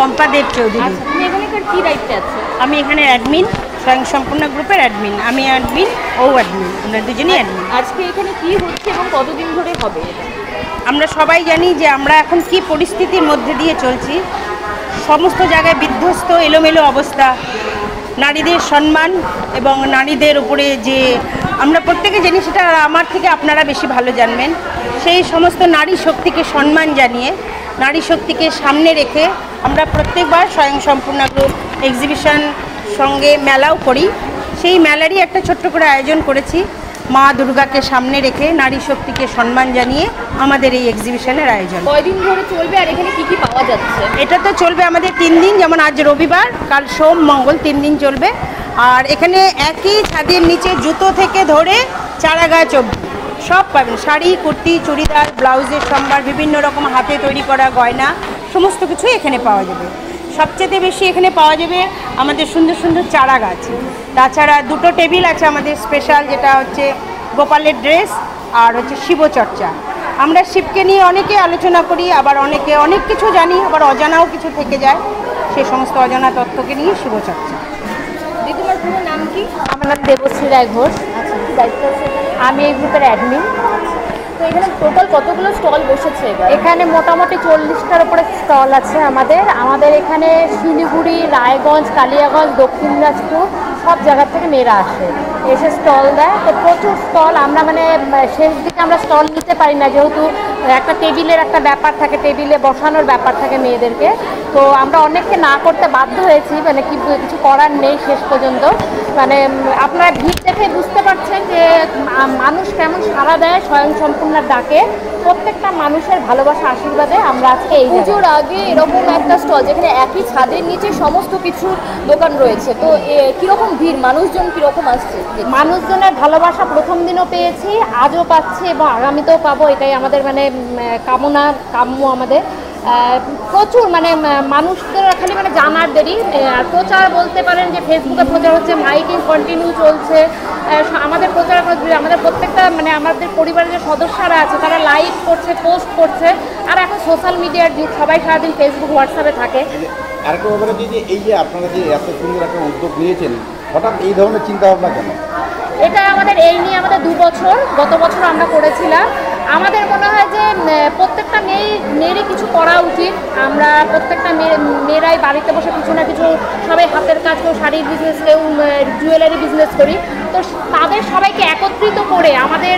পম্পা দেব চৌধুরী। তুমি এখানকার কি দায়িত্বে আছো? আমি এখানে অ্যাডমিন, স্বয়ংসম্পূর্ণ গ্রুপের অ্যাডমিন। আমি অ্যাডমিন, ও অ্যাডমিন, আমরা দুজনেই অ্যাডমিন। আজকে এখানে কি হচ্ছে এবং কতদিন ধরে হবে? আমরা সবাই জানি যে আমরা এখন কি পরিস্থিতির মধ্যে দিয়ে চলছি। সমস্ত জায়গায় বিধ্বস্ত, এলোমেলো অবস্থা, নারীদের সম্মান এবং নারীদের উপরে যে আমরা প্রত্যেকে জানি, সেটা আমার থেকে আপনারা বেশি ভালো জানবেন। সেই সমস্ত নারী শক্তিকে সম্মান জানিয়ে, নারী শক্তিকে সামনে রেখে আমরা প্রত্যেকবার স্বয়ংসম্পূর্ণ গ্রুপ এক্সিবিশন সঙ্গে মেলাও করি। সেই মেলারই একটা ছোট্ট করে আয়োজন করেছি, মা দুর্গাকে সামনে রেখে নারী শক্তিকে সম্মান জানিয়ে আমাদের এই এক্সিবিশনের আয়োজন। কয়দিন ধরে চলবে আর এখানে কি কি পাওয়া যাচ্ছে? এটা তো চলবে আমাদের 3 দিন, যেমন আজ রবিবার, কাল সোম, মঙ্গল, 3 দিন চলবে। আর এখানে একই ছাদের নিচে জুতো থেকে ধরে চারাগাছ অবধি সব পাবেন। শাড়ি, কুর্তি, চুড়িদার, ব্লাউজের সম্ভার, বিভিন্ন রকম হাতে তৈরি করা গয়না, সমস্ত কিছু এখানে পাওয়া যাবে। সবচেয়ে বেশি এখানে পাওয়া যাবে আমাদের সুন্দর সুন্দর চারা গাছ। তাছাড়া 2টো টেবিল আছে আমাদের স্পেশাল, যেটা হচ্ছে গোপালের ড্রেস আর হচ্ছে শিবচর্চা। আমরা শিবকে নিয়ে অনেকে আলোচনা করি, আবার অনেকে অনেক কিছু জানি, আবার অজানাও কিছু থেকে যায়। সেই সমস্ত অজানা তত্ত্বকে নিয়ে শিবচর্চা। দিদিমার পুরো নাম কি? আমার নাম দেবশ্রী রায় ঘোষ। আচ্ছা, কি দায়িত্ব আছে? আমি এই গ্রুপের অ্যাডমিন। তো এখানে টোটাল কতগুলো স্টল বসেছে এবার? এখানে মোটামুটি 40টার উপরে স্টল আছে আমাদের এখানে শিলিগুড়ি, রায়গঞ্জ, কালিয়াগঞ্জ, দক্ষিণ দিনাজপুর সব জায়গা থেকে মেয়েরা আসে, এসে স্টল দেয়। তো প্রচুর স্টল, আমরা মানে শেষ দিকে আমরা স্টল নিতে পারি না, যেহেতু একটা টেবিলের একটা ব্যাপার থাকে, টেবিলে বসানোর ব্যাপার থাকে মেয়েদেরকে। তো আমরা অনেককে না করতে বাধ্য হয়েছি, মানে কিছু করার নেই শেষ পর্যন্ত। মানে আপনারা ভিড় দেখে বুঝতে পারছেন যে মানুষ কেমন সাড়া দেয় স্বয়ংসম্পূর্ণার ডাকে। প্রত্যেকটা মানুষের ভালোবাসা, আশীর্বাদে আমরা আজকে এই পুজোর আগে এরকম একটা স্টল যেখানে একই ছাদের নিচে সমস্ত কিছু দোকান রয়েছে, তো কিরকম ভিড়, মানুষজন কিরকম আসছে? মানুষজনের ভালোবাসা প্রথম দিনও পেয়েছি, আজও পাচ্ছি এবং আগামীতেও পাবো, এটাই আমাদের মানে কাম্য আমাদের। প্রচুর মানে মানুষদের খালি মানে জানার দেরি। আর প্রচার বলতে পারেন যে ফেসবুকে প্রচার হচ্ছে, মাইকিং কন্টিনিউ চলছে, আমাদের প্রচার আমাদের প্রত্যেকটা মানে আমাদের পরিবারের যে সদস্যরা আছে তারা লাইক করছে, পোস্ট করছে। আর এখন সোশ্যাল মিডিয়ার যুগ, সবাই সারাদিন ফেসবুক, হোয়াটসঅ্যাপে থাকে। আরেকটা ব্যাপার হচ্ছে যে এই যে আপনারা যে এত সুন্দর একটা উদ্যোগ নিয়েছেন, হঠাৎ এই ধরনের চিন্তাভাবনা কেন? এটা আমাদের এই নিয়ে আমাদের 2 বছর, গত বছর আমরা করেছিলাম। আমাদের মনে হয় যে প্রত্যেকটা মেয়েরই কিছু করা উচিত। আমরা প্রত্যেকটা মেয়েরাই বাড়িতে বসে কিছু না কিছু, সবাই হাতের কাজ, কেউ শাড়ির বিজনেস, কেউ জুয়েলারি বিজনেস করি। তো তাদের সবাইকে একত্রিত করে আমাদের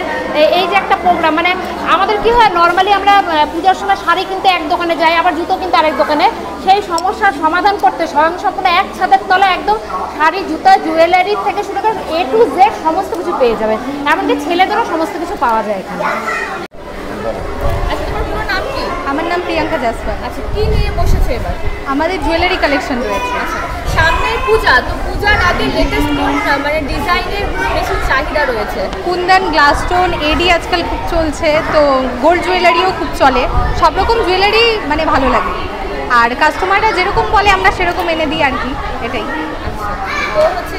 এই যে একটা প্রোগ্রাম, মানে আমাদের কি হয়, নর্মালি আমরা পূজার সময় শাড়ি কিনতে এক দোকানে যাই, আবার জুতো কিনতে আরেক দোকানে। সেই সমস্যার সমাধান করতে স্বয়ংসম্পূর্ণ এক ছাদের তলায় একদম শাড়ি, জুতা, জুয়েলারি থেকে শুরু করে A to Z সমস্ত কিছু পেয়ে যাবে। এমনকি ছেলেদেরও সমস্ত কিছু পাওয়া যায় এখানে। আচ্ছা, তোমার পুরো নাম কি? আমার নাম প্রিয়াঙ্কা জাসপার। আচ্ছা, কি নিয়ে বসেছে এবার? আমাদের জুয়েলারি কালেকশন রয়েছে। আচ্ছা, সামনে পূজা, তো পূজার আগে লেটেস্ট মানে ডিজাইনের বেশি চাহিদা রয়েছে। কুন্দন, গ্লাস স্টোন, এডি আজকাল খুব চলছে, তো গোল্ড জুয়েলারিও খুব চলে। সব রকম জুয়েলারি মানে ভালো লাগে, আর কাস্টমাররা যেরকম বলে আমরা সেরকম এনে দিই আর কি, এটাই। তো হচ্ছে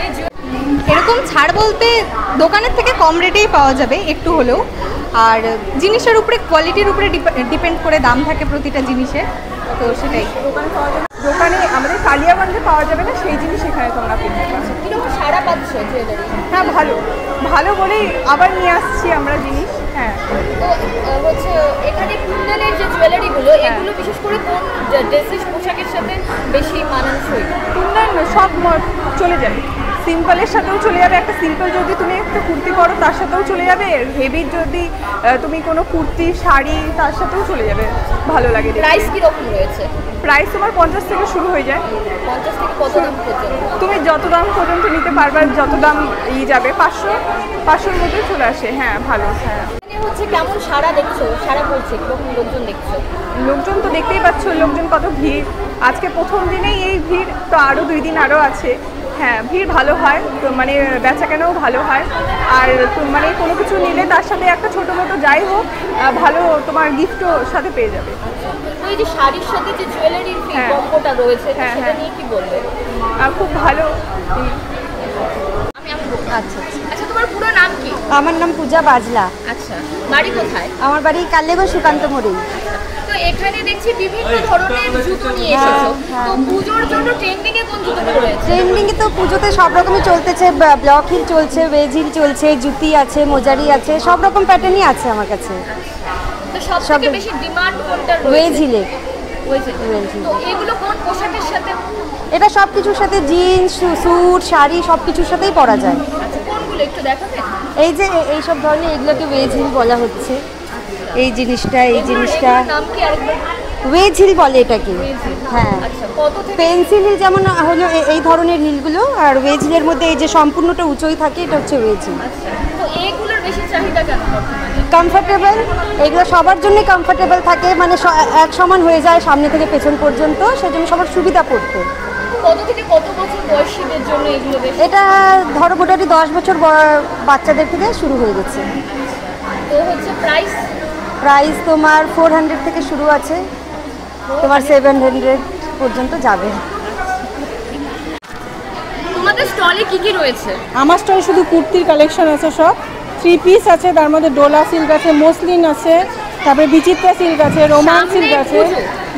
এই এরকম ছাড় বলতে দোকানের থেকে কম রেটেই পাওয়া যাবে একটু হলেও, আর জিনিসের উপরে, কোয়ালিটির উপরে ডিপেন্ড করে দাম থাকে প্রতিটা জিনিসের, তো সেটাই। দোকানে আমাদের কালিয়াগঞ্জে পাওয়া যাবে না সেই জিনিস এখানে তোমরা কিনতে পারো। কিরকম সারা পাচ্ছ জুয়েলারি? হ্যাঁ, ভালো বলেই আবার নিয়ে আসছি আমরা জিনিস। হ্যাঁ, তো হচ্ছে এখানে কুন্দনের যে জুয়েলারিগুলো, এগুলো বিশেষ করে কোন ড্রেসের পোশাকের সাথে বেশি মানানসই? কুন্দন সব চলে যাবে, সিম্পলের সাথেও চলে যাবে। একটা সিম্পল যদি তুমি একটা কুর্তি পরো তার সাথেও চলে যাবে, হেভির যদি তুমি কোনো কুর্তি, শাড়ি তার সাথেও চলে যাবে, ভালো লাগে। প্রাইস কীরকম রয়েছে? প্রাইস তোমার 50 থেকে শুরু হয়ে যায়। 50 থেকে কত দাম পর্যন্ত? তুমি যত দাম পর্যন্ত নিতে পারবে, যত দাম যাবে 500-500-র মধ্যে চলে আসে। হ্যাঁ, ভালো। হ্যাঁ, হচ্ছে কেমন সারা দেখছো, সারা পড়ছে, কিরকম লোকজন দেখছো? লোকজন তো দেখতেই পাচ্ছ, লোকজন কত ভিড়। আজকে প্রথম দিনেই এই ভিড়, তো আরও 2 দিন আরও আছে। হ্যাঁ, ভিড় ভালো হয়, তো মানে বেচাকেনাও ভালো হয়। আর মানে কোনো কিছু নিলে তার সাথে একটা ছোটো মোটো যাই হোক ভালো তোমার গিফটও সাথে পেয়ে যাবে। তো এই যে শাড়ির সাথে যে জুয়েলারির কম্বোটা রয়েছে, সেটা নিয়ে কি বলবে? খুব ভালো। আচ্ছা, আচ্ছা, তোমার পুরো নাম কি? আমার নাম পূজা বাজলা। আচ্ছা, বাড়ি কোথায়? আমার বাড়ি কালিয়াগঞ্জ সুকান্ত মোড়ে। তো এখানে দেখছি বিভিন্ন ধরনের জুতো নিয়ে এসেছো, তো পুজোর জন্য ট্রেন্ডিং এ কোন জুতোগুলো রয়েছে? ট্রেন্ডিংয়ে তো পুজোতে সব রকমই চলতেছে, ব্লক হিল চলছে, ওয়েজ হিল চলছে, জুতি আছে, মোজারি আছে, সব রকম প্যাটার্নই আছে আমার কাছে। তো সবথেকে বেশি ডিমান্ড কোনটা রয়েছে? ওয়েজ হিলে। তো এগুলো কোন পোশাকের সাথে? এটা সব কিছুর সাথে, জিন্স, স্যুট, শাড়ি সব কিছুর সাথেই পরা যায়। আচ্ছা, কোনগুলো একটু দেখাবেন? এই যে এইসব ধরনের এগুলোকে ওয়েজ হিল বলা হচ্ছে। এই জিনিসটা এগুলোর নাম কি আরেকবার? ওয়েজ হিল বলে এটাকে। হ্যাঁ, আচ্ছা, কত থেকে? পেন্সিল হিল যেমন হলো এই ধরনের হিলগুলো, আর ওয়েজ হিলের মধ্যে এই যে সম্পূর্ণটা উঁচুই থাকে এটা হচ্ছে ওয়েজ হিল। আচ্ছা, তো এগুলোর বেশি চাহিদা কেন বর্তমানে? কমফোর্টেবল, এগুলো সবার জন্য কমফোর্টেবল থাকে, মানে এক সমান হয়ে যায় সামনে থেকে পেছন পর্যন্ত, সেজন্য সবার সুবিধা পড়তে। কত থেকে কত বছর বয়সীদের জন্য এগুলো বেশি? এটা ধরো মোটামুটি 10 বছর বাচ্চাদের থেকে শুরু হয়ে গেছে। তো হচ্ছে প্রাইস তোমার 400 থেকে শুরু আছে, তোমার 700 পর্যন্ত যাবে। তোমাদের স্টলে কি কি রয়েছে? আমার স্টলে শুধু কুর্তির কালেকশন আছে, সব 3 পিস আছে, তার মধ্যে ডোলা সিল্ক আছে, মসলিন আছে, তারপরে বিচিত্রা সিল্ক আছে, রোমান সিল্ক আছে।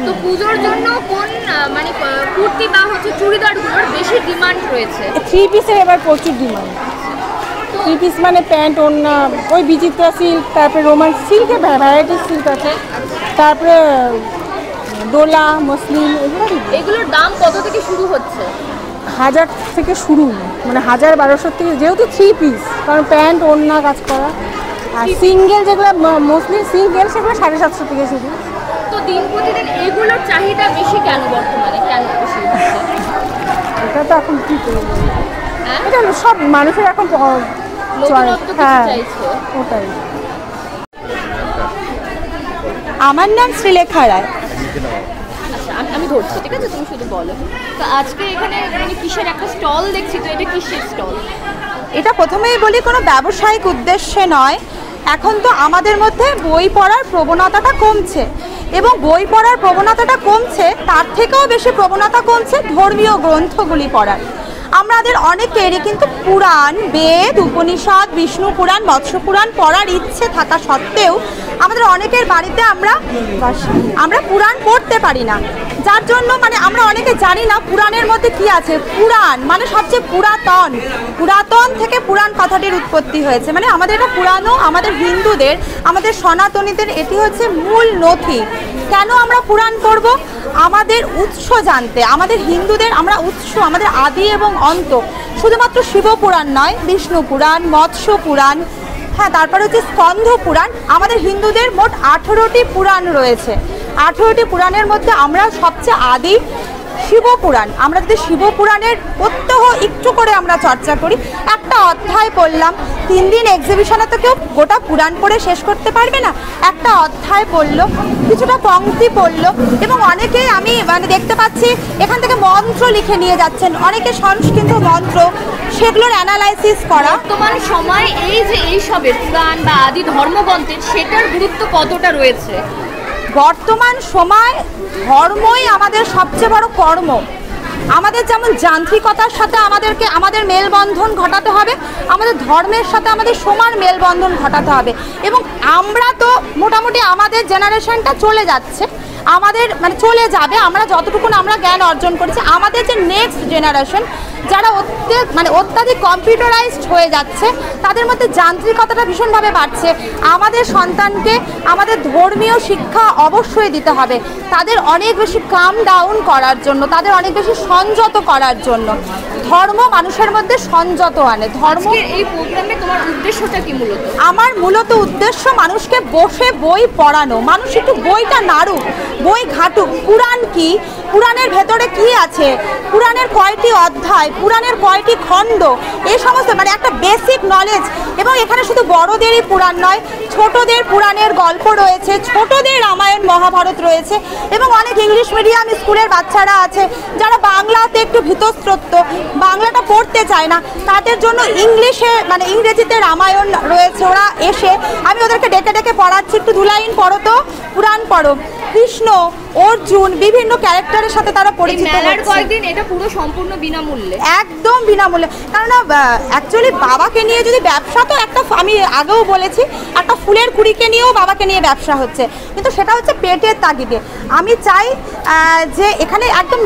তো পুজোর জন্য কোন মানে কুর্তি বা হচ্ছে চুড়িদারগুলোর বেশি ডিমান্ড রয়েছে? 3 পিসের এবার প্রচুর ডিমান্ড। 3 পিস মানে প্যান্ট, ওড়না, ওই বিচিত্রা সিল্ক, তারপরে রোমান সিল্কের ভ্যারাইটিস সিল্ক আছে, তারপরে ডোলা, মসলিন, এগুলোর দাম কত থেকে শুরু হচ্ছে? 1000 থেকে শুরু, মানে 1000-1200 থেকে, যেহেতু 3 পিস, কারণ প্যান্ট, ওড়না কাজ করা। আর সিঙ্গেল যেগুলো মসলিন সিঙ্গেল, সেগুলো 750 থেকে শুরু। তো দিন প্রতিদিন এগুলোর চাহিদা বেশি কেন বর্তমানে, কেন বেশি হচ্ছে? এটা তো এখন কি করবো, হ্যাঁ, এটা হলো সব মানুষের এখন নতুনত্ব কিছু হ্যাঁ, চাইছে। ওটাই। আমার নাম শ্রীলেখা রায়। আচ্ছা, আমি ধরছি, ঠিক আছে, তুমি শুধু বলো। তো আজকে এখানে মানে কিসের একটা স্টল দেখছি, তো এটা কিসের স্টল? এটা প্রথমেই বলি কোনো ব্যবসায়িক উদ্দেশ্যে নয়। এখন তো আমাদের মধ্যে বই পড়ার প্রবণতাটা কমছে, এবং বই পড়ার প্রবণতাটা কমছে, তার থেকেও বেশি প্রবণতা কমছে ধর্মীয় গ্রন্থগুলি পড়ার। আমাদের অনেকেরই কিন্তু পুরাণ, বেদ, উপনিষদ, বিষ্ণু পুরাণ, মৎস্য পুরাণ পড়ার ইচ্ছে থাকা সত্ত্বেও আমাদের অনেকের বাড়িতে আমরা পুরাণ পড়তে পারি না, যার জন্য মানে আমরা অনেকে জানি না পুরাণের মধ্যে কি আছে। পুরাণ মানে সবচেয়ে পুরাতন থেকে পুরাণ কথাটির উৎপত্তি হয়েছে, মানে আমাদের এটা পুরানো, আমাদের হিন্দুদের, আমাদের সনাতনীদের এটি হচ্ছে মূল নথি। কেন আমরা পুরাণ পড়ব? আমাদের উৎস জানতে। আমাদের হিন্দুদের আমরা উৎস, আমাদের আদি এবং অন্ত শুধুমাত্র শিবপুরাণ নয়, বিষ্ণু পুরাণ, মৎস্য পুরাণ, হ্যাঁ, তারপরে হচ্ছে স্কন্ধ পুরাণ। আমাদের হিন্দুদের মোট 18টি পুরাণ রয়েছে। 18টি পুরাণের মধ্যে আমরা সবচেয়ে আদি শিবপুরাণ। আমরা যদি শিবপুরাণের প্রত্যহ একটু করে আমরা চর্চা করি, একটা অধ্যায় পড়লাম, 3 দিন এক্সিবিশনে তো কেউ গোটা পুরাণ পড়ে শেষ করতে পারবে না। একটা অধ্যায় পড়লো, কিছুটা পংক্তি পড়লো, এবং অনেকেই আমি মানে দেখতে পাচ্ছি এখান থেকে মন্ত্র লিখে নিয়ে যাচ্ছেন, অনেকে সংস্কৃত মন্ত্র, সেগুলোর অ্যানালাইসিস করা। বর্তমান সময় এই যে এইসবের পুরাণ বা আদি ধর্মগ্রন্থের, সেটার গুরুত্ব কতটা রয়েছে? বর্তমান সময় ধর্মই আমাদের সবচেয়ে বড় কর্ম। আমাদের যেমন যান্ত্রিকতার সাথে আমাদের মেলবন্ধন ঘটাতে হবে, আমাদের ধর্মের সাথে আমাদের সমান মেলবন্ধন ঘটাতে হবে। এবং আমরা তো মোটামুটি আমাদের জেনারেশনটা চলে যাচ্ছে, আমাদের মানে চলে যাবে, আমরা যতটুকু আমরা জ্ঞান অর্জন করেছি। আমাদের যে নেক্সট জেনারেশন, যারা অত্যাধিক কম্পিউটারাইজড হয়ে যাচ্ছে, তাদের মধ্যে যান্ত্রিকতাটা ভীষণভাবে বাড়ছে। আমাদের সন্তানকে আমাদের ধর্মীয় শিক্ষা অবশ্যই দিতে হবে, তাদের অনেক বেশি কাম ডাউন করার জন্য, তাদের অনেক বেশি সংযত করার জন্য। ধর্ম মানুষের মধ্যে সংযত আনে। এই প্রোগ্রামে তোমার উদ্দেশ্যটা কি মূলত? আমার মূলত উদ্দেশ্য মানুষকে বসে বই পড়ানো, মানুষ একটু বইটা নাড়ুক, বই ঘাটুক। পুরাণ কি, পুরাণের ভেতরে কি আছে, পুরাণের কয়টি অধ্যায়, পুরাণের কয়টি খণ্ড, এই সমস্ত মানে একটা বেসিক নলেজ। এবং এখানে শুধু বড়দেরই পুরাণ নয়, ছোটদের পুরাণের গল্প রয়েছে, ছোটদের রামায়ণ মহাভারত রয়েছে। এবং অনেক ইংলিশ মিডিয়াম স্কুলের বাচ্চারা আছে যারা বাংলাতে একটু ভীতস্রোত, বাংলাটা পড়তে চায় না, তাদের জন্য ইংরেজিতে রামায়ণ রয়েছে। ওরা এসে আমি ওদেরকে ডেকে ডেকে পড়াচ্ছি, একটু 2 লাইন পড়ো তো, পুরাণ পড়ো। কৃষ্ণ, অর্জুন, বিভিন্ন ক্যারেক্টারের সাথে তারা পরিচিত মেলার হচ্ছে। কয়েকদিন এটা পুরো সম্পূর্ণ বিনামূল্যে, একদম বিনামূল্যে। কারণ অ্যাকচুয়ালি বাবাকে নিয়ে যদি ব্যবসা, তো একটা আমি আগেও বলেছি একটা ফুলের কুড়িকে নিয়েও বাবাকে নিয়ে ব্যবসা হচ্ছে, কিন্তু সেটা হচ্ছে পেটের তাগিদে। আমি চাই যে এখানে একদম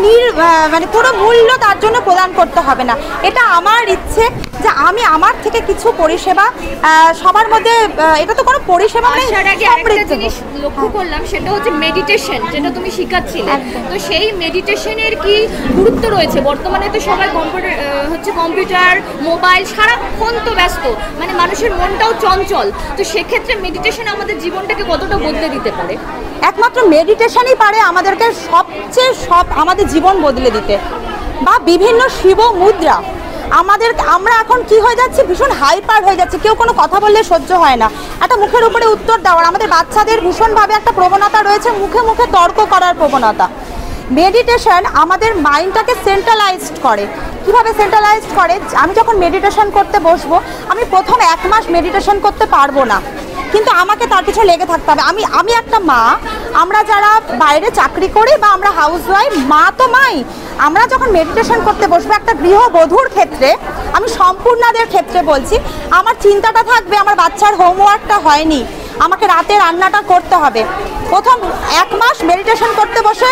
মানে কোনো মূল্য তার জন্য প্রদান করতে হবে না। এটা আমার ইচ্ছে যে আমি আমার থেকে কিছু পরিষেবা সবার মধ্যে, এটা তো কোনো পরিষেবা মানে একটা জিনিস লক্ষ্য করলাম, সেটা হচ্ছে মেডিটেশন, যেটা তুমি শিখাচ্ছিলে। তো সেই মেডিটেশনের কি গুরুত্ব রয়েছে বর্তমানে? তো সবাই কম্পিউটার, মোবাইল, সারাক্ষণ তো ব্যস্ত, মানে মানুষের মনটাও চঞ্চল। তো সেক্ষেত্রে মেডিটেশন আমাদের জীবনটাকে কতটা বদলে দিতে পারে? একমাত্র মেডিটেশনই পারে আমাদেরকে আমাদের জীবন বদলে দিতে। বা বিভিন্ন শিব মুদ্রা, আমরা এখন কি হয়ে যাচ্ছি, ভীষণ হাইপার হয়ে যাচ্ছে, কেউ কোনো কথা বললে সহ্য হয় না, একটা মুখের উপরে উত্তর দেওয়ার। আমাদের বাচ্চাদের ভীষণভাবে একটা প্রবণতা রয়েছে মুখে মুখে তর্ক করার প্রবণতা। মেডিটেশন আমাদের মাইন্ডটাকে সেন্ট্রালাইজড করে। কিভাবে সেন্ট্রালাইজড করে? আমি যখন মেডিটেশন করতে বসবো, আমি প্রথম 1 মাস মেডিটেশন করতে পারবো না, কিন্তু আমাকে তার পিছনে লেগে থাকতে হবে। আমি একটা মা, আমরা যারা বাইরে চাকরি করি বা আমরা হাউসওয়াইফ, মা তো মাই, আমরা যখন মেডিটেশন করতে বসবো, একটা গৃহবধূর ক্ষেত্রে, আমি সম্পূর্ণাদের ক্ষেত্রে বলছি, আমার চিন্তাটা থাকবে আমার বাচ্চার হোমওয়ার্কটা হয়নি, আমাকে রাতে রান্নাটা করতে হবে। প্রথম 1 মাস মেডিটেশন করতে বসে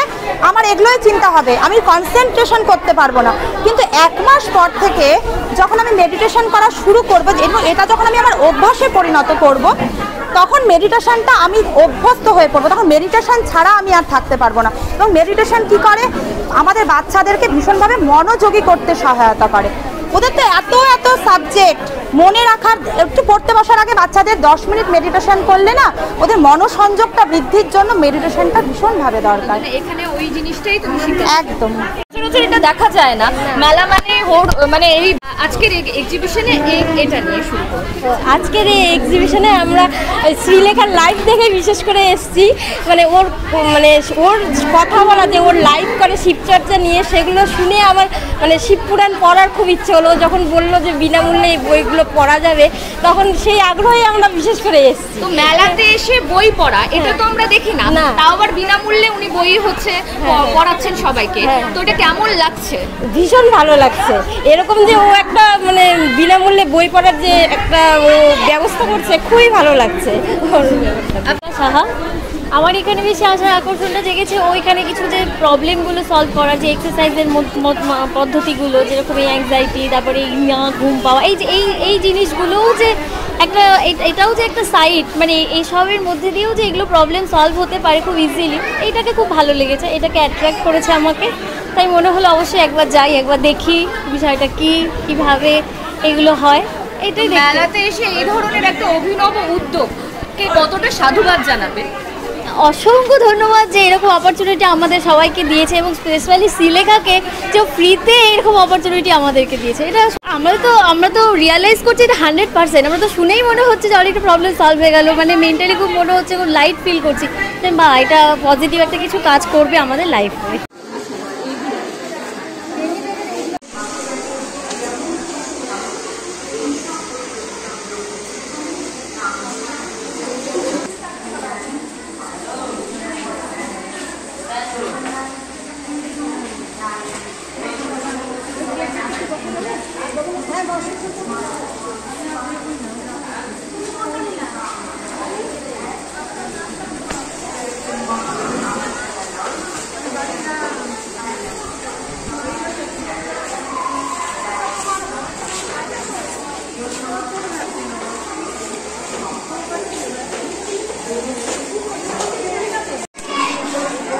আমার এগুলোই চিন্তা হবে, আমি কনসেন্ট্রেশন করতে পারবো না। কিন্তু 1 মাস পর থেকে যখন আমি মেডিটেশন করা শুরু করবো, এবং এটা যখন আমি আমার অভ্যাসে পরিণত করব, তখন মেডিটেশনটা আমি অভ্যস্ত হয়ে পড়বো, তখন মেডিটেশন ছাড়া আমি আর থাকতে পারবো না। এবং মেডিটেশন কি করে? আমাদের বাচ্চাদেরকে ভীষণভাবে মনোযোগী করতে সহায়তা করে। ওদের তো এত সাবজেক্ট মনে রাখার, একটু পড়তে বসার আগে বাচ্চাদের 10 মিনিট মেডিটেশন করলে না, ওদের মনোসংযোগটা বৃদ্ধির জন্য মেডিটেশনটা ভীষণভাবে দরকার। এখানে ওই জিনিসটাই তুমি শিখে একদম এটা দেখা যায় না মেলা মানে এই আজকের এক্সিবিশনে এটা নিয়ে শুরু করব। আজকের এই এক্সিবিশনে আমরা শ্রীলেখার লাইভ দেখে বিশেষ করে এসেছি। মানে ওর কথা বলা, যে ওর লাইভ করে শিবচর্চা নিয়ে, সেগুলো শুনে আমার মানে শিবপুরাণ পড়ার খুব ইচ্ছে হলো। যখন বললো যে বিনামূল্যে এই বইগুলো পড়া যাবে, তখন সেই আগ্রহে আমরা বিশেষ করে এসেছি। তো মেলাতে এসে বই পড়া, এটা তো আমরা দেখি না, তাও আবার বিনামূল্যে উনি বই পড়াচ্ছেন সবাইকে। তো এটা কেমন লাগছে? ভীষণ ভালো লাগছে। এরকম যে ও একটা মানে বিনামূল্যে বই পড়ার যে একটা ও ব্যবস্থা করছে, খুবই ভালো লাগছে। সাহা, আমার এখানে বেশি আসার আকর্ষণটা জেগেছে ওইখানে কিছু যে প্রবলেমগুলো সলভ করার, যে এক্সারসাইজের পদ্ধতিগুলো, যেরকম এই অ্যাংজাইটি, তারপরে ঘুম পাওয়া, এই জিনিসগুলোও যে একটা, এটাও যে একটা সাইড, মানে এইসবের মধ্যে দিয়েও যে এগুলো প্রবলেম সলভ হতে পারে খুব ইজিলি, এইটাকে খুব ভালো লেগেছে, এটাকে অ্যাট্রাক্ট করেছে আমাকে। তাই মনে হলো অবশ্যই একবার যাই, একবার দেখি বিষয়টা কীভাবে এগুলো হয়। এটাই মেলাতে এসে এই ধরনের একটা অভিনব উদ্যোগকে কতটা সাধুবাদ জানাবে? অসংখ্য ধন্যবাদ যে এরকম অপরচুনিটি আমাদের সবাইকে দিয়েছে, এবং স্পেশালি শ্রীলেখাকে যে ফ্রিতে এরকম অপরচুনিটি আমাদেরকে দিয়েছে। এটা আমরা তো রিয়ালাইজ করছি এটা 100%। আমরা তো শুনেই মনে হচ্ছে যে অনেকটা প্রবলেম সলভ হয়ে গেল, মানে মেন্টালি খুব মনে হচ্ছে, খুব লাইট ফিল করছি, বা এটা পজিটিভ একটা কিছু কাজ করবে আমাদের লাইফে।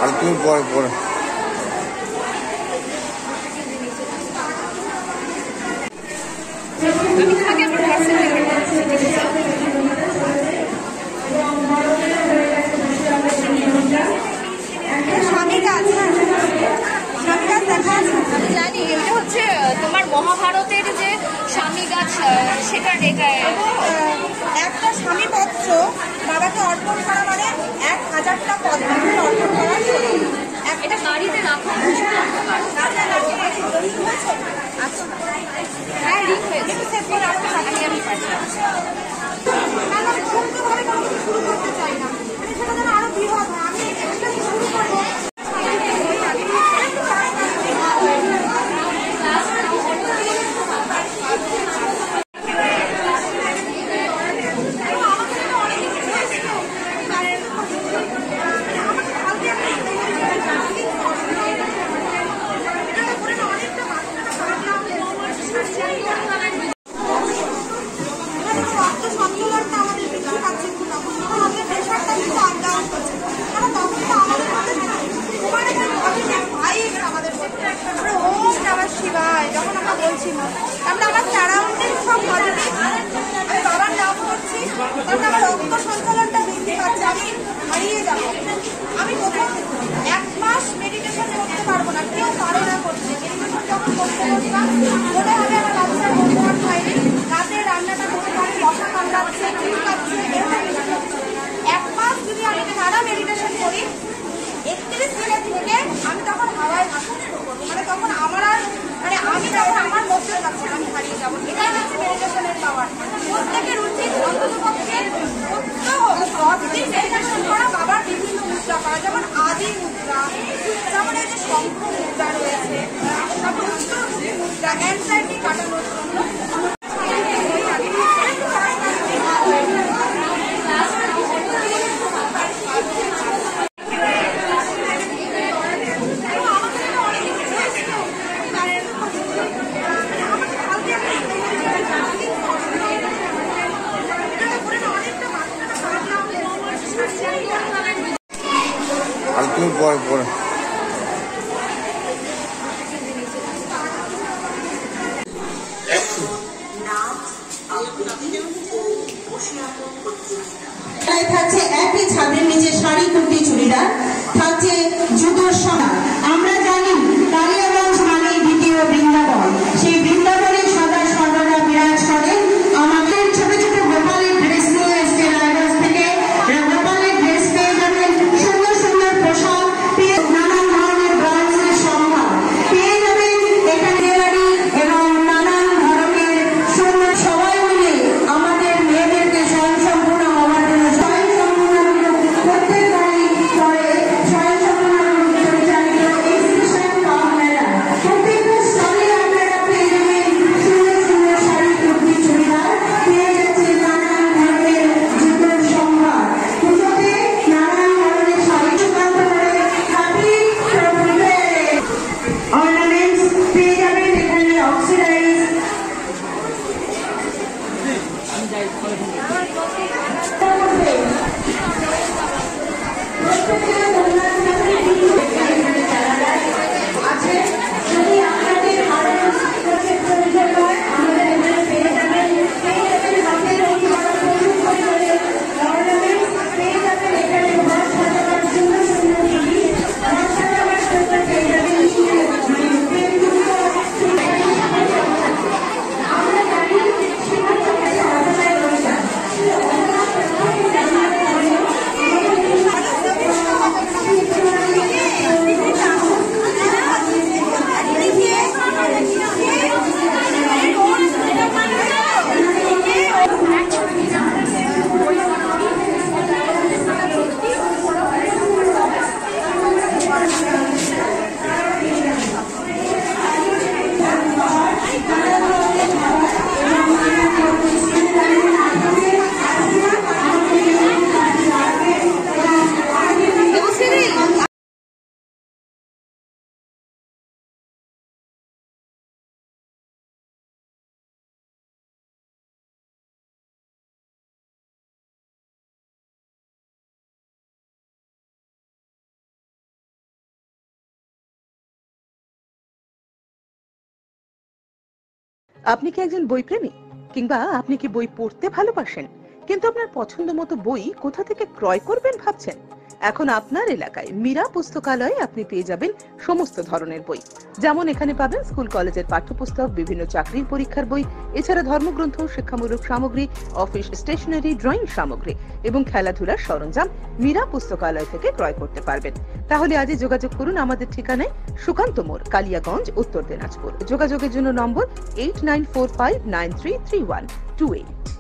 আর তুমি পরে আমি জানি এটা হচ্ছে তোমার মহাভারতের যে স্বামী গাছ, সেটা একটা স্বামী পত্র বাবাকে অর্পণ করা মানে 1000টা পদ্ম অর্পণ করা। এটা বাড়িতে রাখা আচ্ছা, হ্যাঁ রিং হয়েছে, আমি পাচ্ছি। শুরু করতে চাই না, সেটা যেন আরো বৃহৎ হয়। আমি বলছি না, তারপরে আমার সারাউন্ডিং সব পজিটিভ, আমি বাবার নাম করছি, তারপরে আমার রক্ত সঞ্চালনটা বৃদ্ধি পাচ্ছে, আমি হারিয়ে যাবো। আমি প্রথম 1 মাস মেডিটেশন করতে পারবো না, কেউ পারে না করতে। মেডিটেশন যখন করতে বসলাম মনে হবে আমার বাচ্চার হোমওয়ার্ক হয়নি, রাতে রান্নাটা করতে পারি, মশা কামড়াচ্ছে, চুলকাচ্ছে, এরকম কিছু। 1 মাস যদি আমি সারা মেডিটেশন করি, 31 দিনের থেকে আমি তখন হাওয়ায় ভাসা শুরু করবো। মানে তখন আমার আর মানে আমি যখন আমার মধ্যে থাকছি আমি হারিয়ে যাবো। এটাই হচ্ছে মেডিটেশনের পাওয়ার। প্রত্যেকের উচিত অন্ততপক্ষে 10 দিন মেডিটেশন করা, বাবার বিভিন্ন মুদ্রা করা, যেমন আদি মুদ্রা, যেমন এই যে শঙ্খ মুদ্রা রয়েছে, তারপর উত্তরমুখী মুদ্রা, অ্যাংজাইটি কাটানোর জন্য। আর তুমি পরে থাকছে একই ছাদের নিচে শাড়ি কুর্তি চুড়িদার, থাকছে জুতোর সমান। আমরা জানি কালিয়াগঞ্জ মানে দ্বিতীয় বৃন্দাবন, সেই বৃন্দাবনে সদা সর্বদা বিরাজ করেন। আমাদের ছোট ছোট গোপালের ড্রেস নিয়ে এসছে রায়গঞ্জ থেকে, গোপালের ড্রেস পেয়ে যাবেন, সুন্দর সুন্দর পোশাক পেয়ে, নানান ধরনের ব্রাঞ্চের সম্ভার পেয়ে যাবেন এখানে, এবং নানান ধরনের সুন্দর। সবাই মিলে আমাদের মেয়েদেরকে স্বয়ংসম্পূর্ণ হওয়ার জন্য প্রত্যেক বাড়ি করে স্বয়ংসম্পূর্ণ পরিচালিত এক্সিবিশন কাম মেলা। প্রত্যেকটা স্টলে আপনারা পেয়ে যাবেন সুন্দর সুন্দর শাড়ি কুর্তি চুড়িদার, পেয়ে যাচ্ছে নানান ধরনের জুতোর সম্ভার। পুজোতে নানান ধরনের শাড়ি সুকান্ত করে হাতি অর্নামেন্টস পেয়ে যাবেন এখানে, অক্সিডাইজ আছে। যদি আপনাদের আরো প্রয়োজন হয় আমাদের এখানে পেয়ে যাবেন, পেয়ে যাবেন হাতের এই প্রচুর পরিমাণে অর্নামেন্টস, পেয়ে যাবেন এখানে ঘর সাজাবার সুন্দর সুন্দর জিনিস, ঘর সাজাবার জন্য পেয়ে যাবেন আমরা জানি শিক্ষার্থীদের সাজায় রয়েছে। আপনি কি একজন বই প্রেমী, কিংবা আপনি কি বই পড়তে ভালোবাসেন কিন্তু আপনার পছন্দ মতো বই কোথা থেকে ক্রয় করবেন ভাবছেন? এখন আপনার এলাকায় মীরা পুস্তকালয়ে আপনি পেয়ে যাবেন সমস্ত ধরনের বই। যেমন এখানে পাবেন স্কুল কলেজের পাঠ্যপুস্তক, বিভিন্ন চাকরির পরীক্ষার বই, এছাড়া ধর্মগ্রন্থ, শিক্ষামূলক সামগ্রী, অফিস স্টেশনারি, ড্রয়িং সামগ্রী এবং খেলাধুলার সরঞ্জাম মীরা পুস্তকালয় থেকে ক্রয় করতে পারবেন। তাহলে আজই যোগাযোগ করুন আমাদের ঠিকানায়, সুকান্ত মোড়, কালিয়াগঞ্জ, উত্তর দিনাজপুর। যোগাযোগের জন্য নম্বর 8945933128।